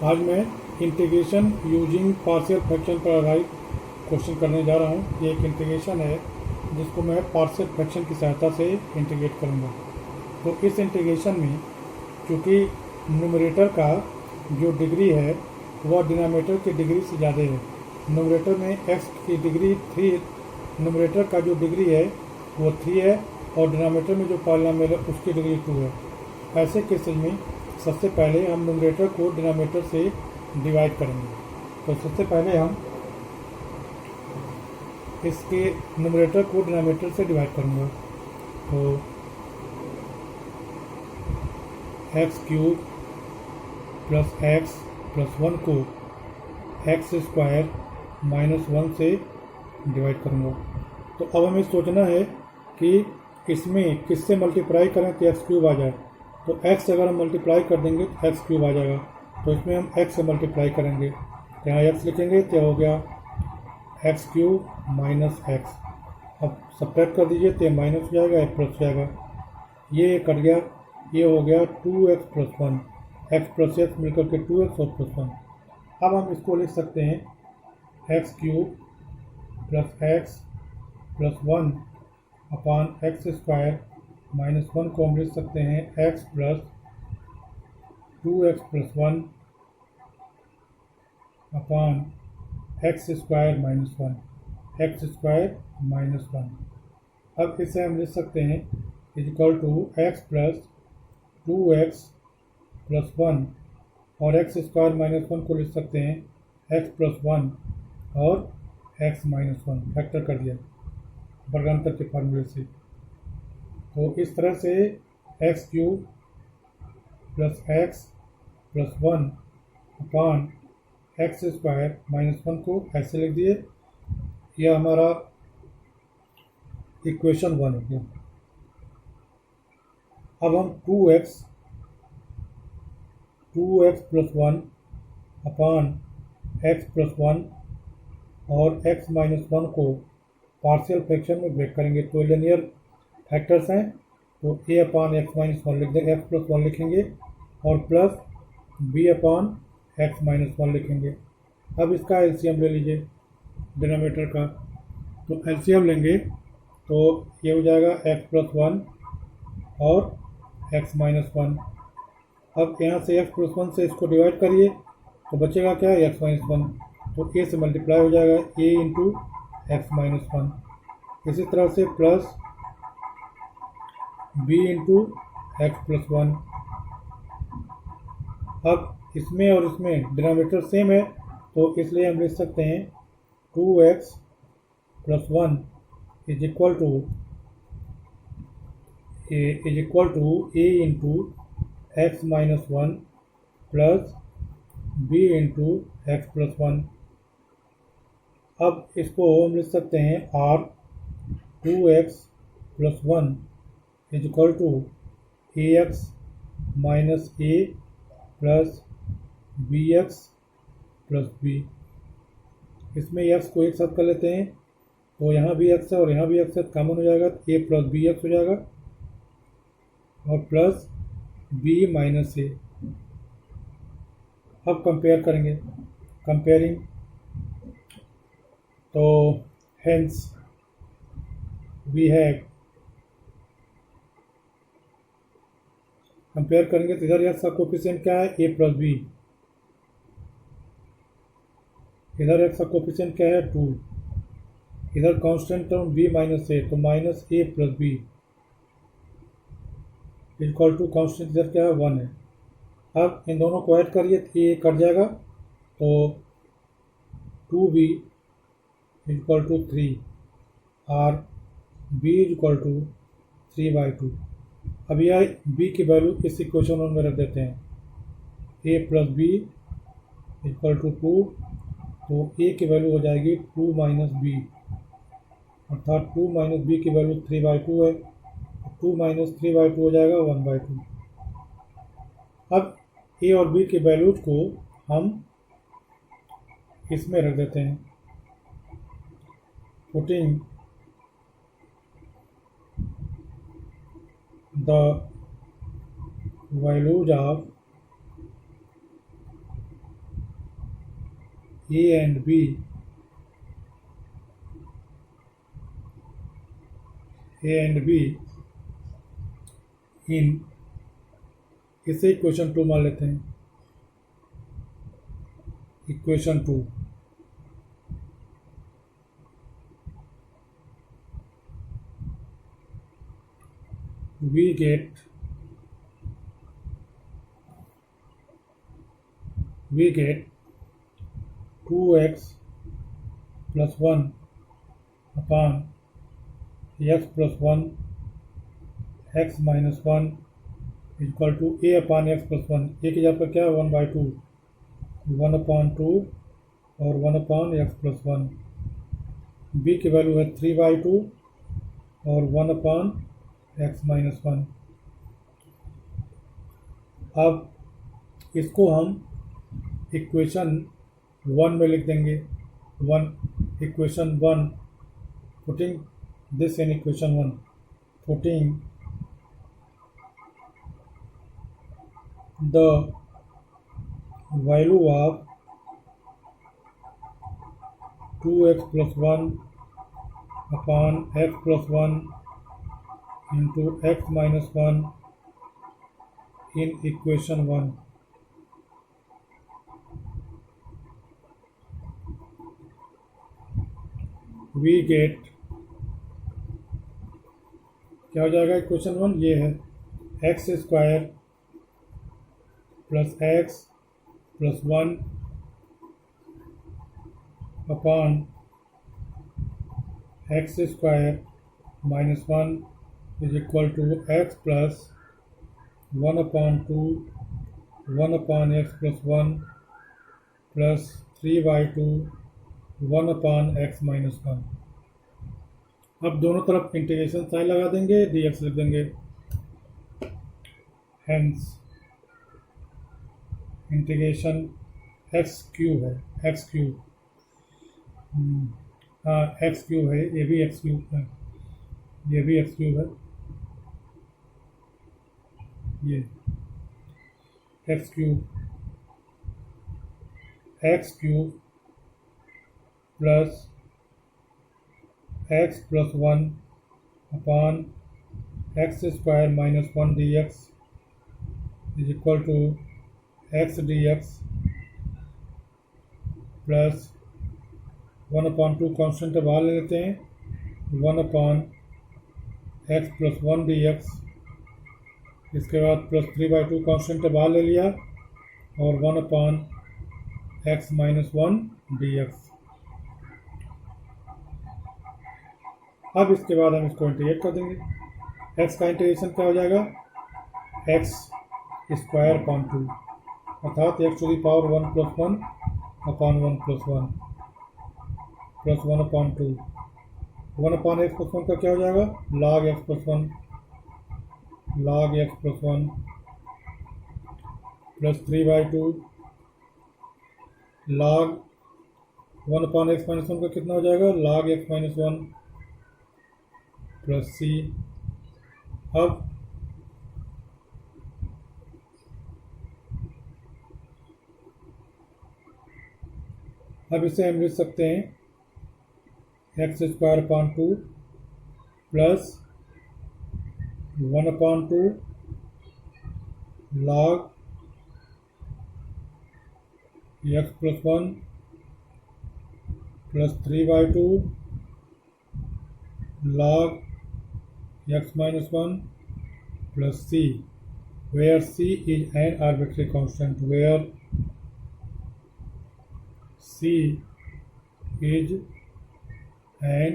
आज मैं integration using partial fraction पर आधारित क्वेश्चन करने जा रहा हूँ। ये एक इंटीग्रेशन है जिसको मैं पार्शियल फ्रैक्शन की सहायता से इंटीग्रेट करूँगा। तो इस इंटीग्रेशन में चूँकि न्यूमरेटर का जो डिग्री है वह डिनोमिनेटर की डिग्री से ज़्यादा है। न्यूमरेटर में x की डिग्री 3, न्यूमरेटर का जो डिग्री है वो 3 है और डिनोमिनेटर में जो पॉलिनोमियल है उसकी डिग्री 2 है। ऐसे केसेस में सबसे पहले हम न्यूमरेटर को डिनोमिनेटर से डिवाइड करेंगे। तो सबसे पहले हम इसके न्यूमरेटर को डिनोमिनेटर से डिवाइड करूँगा। तो x³ प्लस x प्लस 1 को x² माइनस 1 से डिवाइड करूँगा। तो अब हमें सोचना है कि इसमें किससे मल्टीप्लाई करें तो x³ आ जाए। तो x अगर हम मल्टीप्लाई कर देंगे तो x³ आ जाएगा। तो इसमें हम x से मल्टीप्लाई करेंगे तो यहाँ x लिखेंगे तो हो गया x³ माइनस x। अब सब्ट्रैक्ट कर दीजिए तो माइनस हो जाएगा, एक प्लस हो जाएगा, ये कट गया, ये हो गया 2x plus 1, x plus x मिलकर के 2x और प्लस 1। अब हम इसको लिख सकते हैं x³ plus x plus 1 upon x² minus 1 को हम लिख सकते हैं x plus 2x plus 1 upon x² minus 1, x² minus 1। अब इसे हम लिख सकते हैं equal to x plus 2x plus 1 और x² माइनस 1 को लिख सकते हैं x प्लस 1 और x माइनस 1। फैक्टर कर दिया वर्गांतर के फार्मूले से। तो इस तरह से x³ plus x plus 1 upon x² minus 1 को ऐसे लिख दिए। यह हमारा इक्वेशन 1 हो गया। अब हम 2x प्लस 1 अपान x प्लस 1 और x माइनस 1 को पार्शियल फ्रैक्शन में ब्रेक करेंगे। तो लिनियर फैक्टर्स हैं तो a अपान x माइनस 1 लिख देंगे, x प्लस 1 लिखेंगे और प्लस b अपान x माइनस 1 लिखेंगे। अब इसका एलसीएम ले लीजिए डिनोमिनेटर का। तो एलसीएम लेंगे तो ये हो जाएगा x प्लस 1 और x माइनस 1। अब यहाँ से x प्लस 1 से इसको डिवाइड करिए तो बचेगा क्या, x माइनस 1। तो a से मल्टीप्लाई हो जाएगा a इंटू x माइनस 1। इसी तरह से plus b into x plus 1। अब इसमें और इसमें डिनोमिनेटर सेम है तो इसलिए हम लिख सकते हैं 2x plus 1 is equal to a into x minus 1 plus b into x plus 1। अब इसको हम लिख सकते हैं r 2x plus 1 is equal to ax minus a plus bx plus b। इसमें x को एक साथ कर लेते हैं तो यहाँ भी x है और यहाँ भी x है, कॉमन हो जाएगा तो a प्लस bx हो जाएगा और प्लस b माइनस a। अब कंपेयर करेंगे, कंपेयरिंग तो हेंस वी हैव, कंपेयर करेंगे तो इधर x का कोफिशिएंट क्या है, a प्लस b, इधर x का कोफिशिएंट क्या है 2, इधर constant term b minus a तो minus a plus b equal to constant इधर क्या है 1 है। अब इन दोनों को ऐड करिए तो ये कट जाएगा तो 2b इक्वल टू 3 और b इक्वल टू 3/2। अब यह b की वैल्यू इस इक्वेशन में रख देते हैं, a plus b equal to 2, तो a की वैल्यू हो जाएगी 2 माइनस b, अर्थात 2 माइनस b की वैल्यू 3/2 है, 2 माइनस 3/2 हो जाएगा 1/2। अब a और b की वैल्यूज को हम इसमें रख देते हैं, putting the values of A and be in, इसे इक्वेशन 2 मान लेते हैं। Equation 2 we get 2x plus 1 upon x plus 1 x minus 1 equal to a upon x plus 1। a की जगह पर क्या है 1/2, 1/2 और 1 x प्लस 1। b की वैल्यू है 3/2 और 1 x माइनस 1। अब इसको हम इक्वेशन 1 में लिख देंगे। Equation 1, putting this in equation 1, putting the value of 2x plus 1 upon x plus 1 into x minus 1 in equation 1, we get, क्या हो जाएगा इक्वेशन 1? ये है x square plus x plus 1 upon x square minus 1 is equal to x plus 1/2 1 x plus 1 plus 3/2 1 x minus 1। अब दोनों तरफ integration sign लगा देंगे, dx लिख देंगे। हेंस इंटीग्रेशन x क्यूब है, x क्यूब, हाँ x क्यूब है, ये भी x क्यूब है, ये भी x क्यूब है, ये x cube plus x plus 1 upon x square minus 1 dx is equal to x dx plus 1/2 constant बाहर ले लेते हैं, 1/x प्लस 1 dx, इसके बाद प्लस 3/2 कॉन्स्टेंट बाहर ले लिया और 1/x माइनस 1 dx। अब इसके बाद हम इसको इंटीग्रेट कर देंगे। x का इंटीग्रेशन क्या हो जाएगा? x स्क्वायर अपॉन 2 अर्थात x to the power 1 plus 1 upon 1 plus 1 plus 1/2। 1/x plus 1 का क्या हो जाएगा? log x plus 1 plus 3/2 log 1/x minus 1 का कितना हो जाएगा? log x minus 1 plus c। अब इसे हम लिख सकते हैं x square upon 2 plus 1/2 log x plus 1 plus 3/2 log x minus 1 plus c, where c is an arbitrary constant, where c is an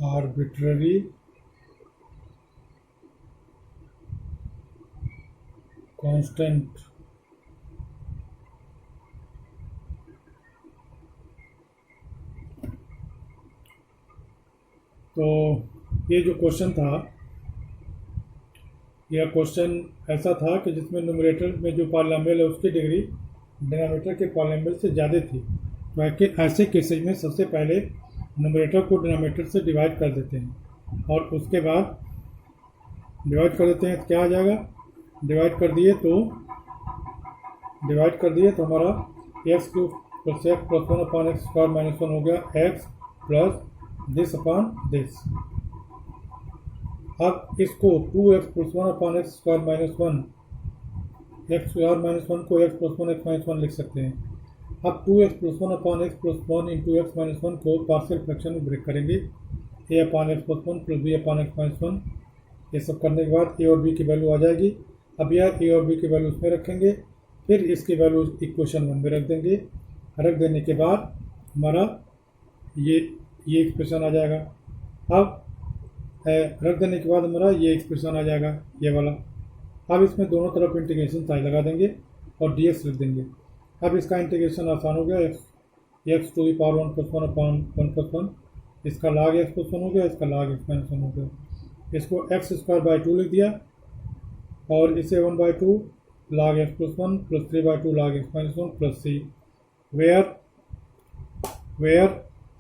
arbitrary constant। तो ये जो क्वेश्चन था, यह क्वेश्चन ऐसा था कि जिसमें न्यूमरेटर में जो पॉलिनोमियल है उसकी डिग्री डिनोमिनेटर के पॉलिनोमियल से ज़्यादा थी। तो ऐसे केसेज में सबसे पहले न्यूमरेटर को डिनोमिनेटर से डिवाइड कर देते हैं और उसके बाद डिवाइड कर देते हैं तो क्या आ जाएगा? डिवाइड कर दिए तो हमारा x cube plus x plus 1 upon x square minus 1 हो गया x plus this upon this. अब इसको 2x plus 1 upon x square minus 1 x square minus 1 को एक्स प्लस 1 एक्स माइनस 1 लिख सकते हैं। अब 2x plus 1 upon x plus 1 into x minus 1 को पार्शियल फ्रैक्शन में ब्रेक करेंगे। A upon x plus 1 plus B upon x minus 1। ये सब करने के बाद ए और बी की वैल्यू आ जाएगी। अब यह ए और बी की वैल्यू उसमें रखेंगे, फिर इसकी वैल्यू इक्वेशन 1 में रख देंगे। रख देने के बाद हमारा ये एक्सप्रेशन आ जाएगा। अब रख देने के बाद हमारा ये एक्सप्रेशन आ जाएगा, ये वाला। अब इसमें दोनों तरफ इंटीग्रेशन साइन लगा देंगे और dx लिख देंगे। अब इसका इंटीग्रेशन आसान हो गया, x to the power 1 plus 1 upon 1 plus 1, इसका log x प्लस 1 हो गया, इसका log x माइनस 1 हो गया। इसको एक्स स्क्वायर बाई 2 लिख दिया और इसे 1/2 log x plus 1 plus 3/2 log x minus 1 plus c, where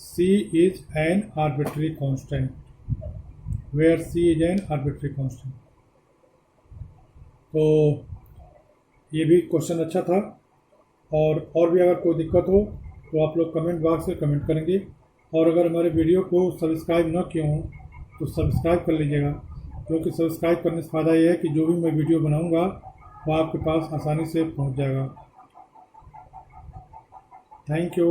c is an arbitrary constant। where c is an arbitrary constant। तो ये भी क्वेश्चन अच्छा था। और भी अगर कोई दिक्कत हो तो आप लोग कमेंट बॉक्स में कमेंट करेंगे। और अगर हमारे वीडियो को सब्सक्राइब न किए हों तो सब्सक्राइब कर लीजिएगा, क्योंकि सब्सक्राइब करने से फ़ायदा ये है कि जो भी मैं वीडियो बनाऊंगा वो आपके पास आसानी से पहुंच जाएगा। Thank you.